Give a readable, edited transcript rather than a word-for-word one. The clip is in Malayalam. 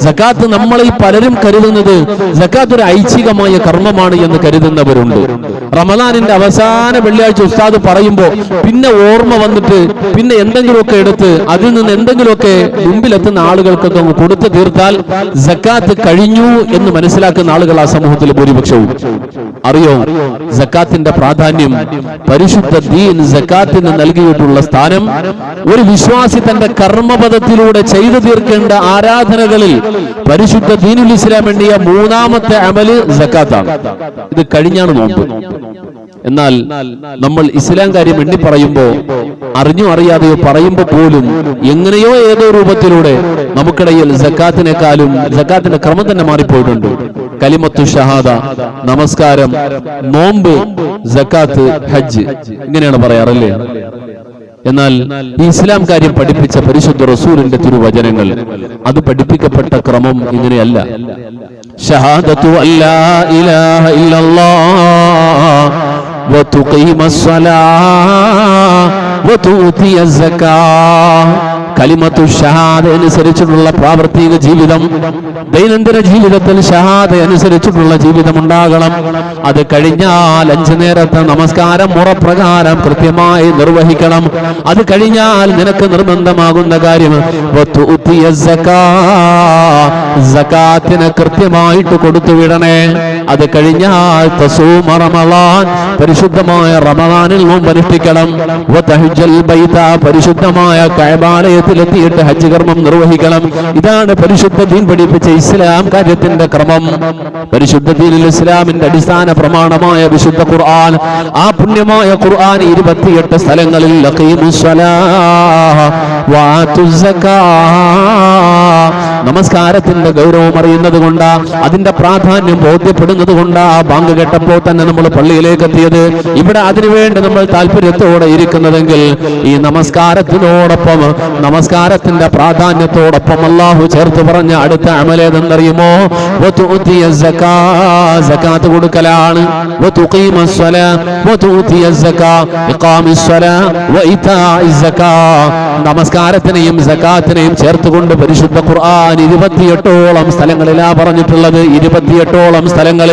സക്കാത്ത് നമ്മളിൽ പലരും കരുതുന്നത് സക്കാത്ത് ഒരു ഐച്ഛികമായ കർമ്മമാണ് എന്ന് കരുതുന്നവരുണ്ട്. റമദാനിന്റെ അവസാന വെള്ളിയാഴ്ച ഉസ്താദ് പറയുമ്പോൾ പിന്നെ ഓർമ്മ വന്നിട്ട് പിന്നെ എന്തെങ്കിലുമൊക്കെ എടുത്ത് അതിൽ നിന്ന് എന്തെങ്കിലുമൊക്കെ മുമ്പിലെത്തുന്ന ആളുകൾക്കൊക്കെ കൊടുത്തു തീർത്താൽ സക്കാത്ത് കഴിഞ്ഞു എന്ന് മനസ്സിലാക്കുന്ന ആളുകൾ ആ സമൂഹത്തിൽ ഭൂരിപക്ഷവും. അറിയോ സക്കാത്തിന്റെ പ്രാധാന്യം? പരിശുദ്ധ ദീൻ സക്കാത്തിന് നൽകിയിട്ടുള്ള സ്ഥാനം ഒരു വിശ്വാസി തന്റെ കർമ്മപദത്തിലൂടെ ചെയ്തു തീർക്കേണ്ട ആരാധനകളിൽ പരിശുദ്ധ ദീനുൽ ഇസ്ലാം എണ്ണിയ മൂന്നാമത്തെ അമല് സക്കാത്താണ്. ഇത് കഴിഞ്ഞാണ് നോമ്പ്. എന്നാൽ നമ്മൾ ഇസ്ലാം കാര്യം എണ്ണി പറയുമ്പോ അറിഞ്ഞോ അറിയാതെയോ പറയുമ്പോ പോലും എങ്ങനെയോ ഏതോ രൂപത്തിലൂടെ നമുക്കിടയിൽ സക്കാത്തിനേക്കാളും സക്കാത്തിന്റെ ക്രമം തന്നെ മാറിപ്പോയിട്ടുണ്ട്. കലിമത്തു ഷഹാദ, നമസ്കാരം, നോമ്പ്, സക്കാത്ത്, ഹജ്ജ്, ഇങ്ങനെയാണ് പറയാറല്ലേ? എന്നാൽ ഈ ഇസ്ലാം കാര്യം പഠിപ്പിച്ച പരിശുദ്ധ റസൂലിന്റെ തിരുവചനങ്ങൾ അത് പഠിപ്പിക്കപ്പെട്ട ക്രമം ഇങ്ങനെയല്ല. ഷഹാദത്തു അല്ലാ ഇലാഹ ഇല്ലല്ലാഹ് വതുഖീമസ് സ്വലാഹ് വതുതിയസ് സക്കാത്ത്. കലിമത്തു ഷഹാദ അനുസരിച്ചിട്ടുള്ള പ്രാവർത്തിക ജീവിതം, ദൈനംദിന ജീവിതത്തിൽ ഷഹാദ അനുസരിച്ചിട്ടുള്ള ജീവിതം ഉണ്ടാകണം. അത് കഴിഞ്ഞാൽ 5 നേരത്തെ നമസ്കാരം മുറപ്രകാരം കൃത്യമായി നിർവഹിക്കണം. അത് കഴിഞ്ഞാൽ നിനക്ക് നിർബന്ധമാകുന്ന കാര്യം സകാത്തിനെ കൃത്യമായിട്ട് കൊടുത്തുവിടണേ. അത് കഴിഞ്ഞാൽ തസൂമ റമളാൻ, പരിശുദ്ധമായ റമളാനിൽ നോമ്പ് അനുഷ്ഠിക്കണം. വതഹജ്ജൽ ബൈത, പരിശുദ്ധമായ കഅബാലയത്തിലെത്തിയിട്ട് ഹജ്ജ് കർമ്മം നിർവഹിക്കണം. ഇതാണ് പരിശുദ്ധ ദീൻ പഠിപ്പിച്ച ഇസ്ലാം കാര്യത്തിന്റെ ക്രമം. പരിശുദ്ധ ദീനിൽ ഇസ്ലാമിന്റെ അടിസ്ഥാന പ്രമാണമായ വിശുദ്ധ ഖുർആൻ, ആ പുണ്യമായ ഖുർആൻ 28 സ്ഥലങ്ങളിൽ അഖീമുസ് സ്വലാഹ വആതുസ് സക്കാത്ത്, നമസ്കാരത്തിന്റെ ഗൗരവം അറിയുന്നത് കൊണ്ടാ, അതിന്റെ പ്രാധാന്യം ബോധ്യപ്പെടുന്നത് കൊണ്ടാ ബാങ്ക് കേട്ടപ്പോ തന്നെ നമ്മൾ പള്ളിയിലേക്ക് എത്തിയത്. ഇവിടെ അതിനുവേണ്ടി നമ്മൾ താല്പര്യത്തോടെ ഇരിക്കുന്നതെങ്കിൽ ഈ നമസ്കാരത്തിനോടൊപ്പം, നമസ്കാരത്തിന്റെ പ്രാധാന്യത്തോടൊപ്പം അല്ലാഹു ചേർത്ത് പറഞ്ഞ അടുത്ത അമലേതെന്നറിയുമോ? സകാത്ത് കൊടുക്കലാണ്. നമസ്കാരത്തിനെയും സകാത്തിനെയും ചേർത്തുകൊണ്ട് പരിശുദ്ധ ഖുർആൻ 28ഓളം സ്ഥലങ്ങളിലാ പറഞ്ഞിട്ടുള്ളത്. 28ഓളം സ്ഥലങ്ങൾ.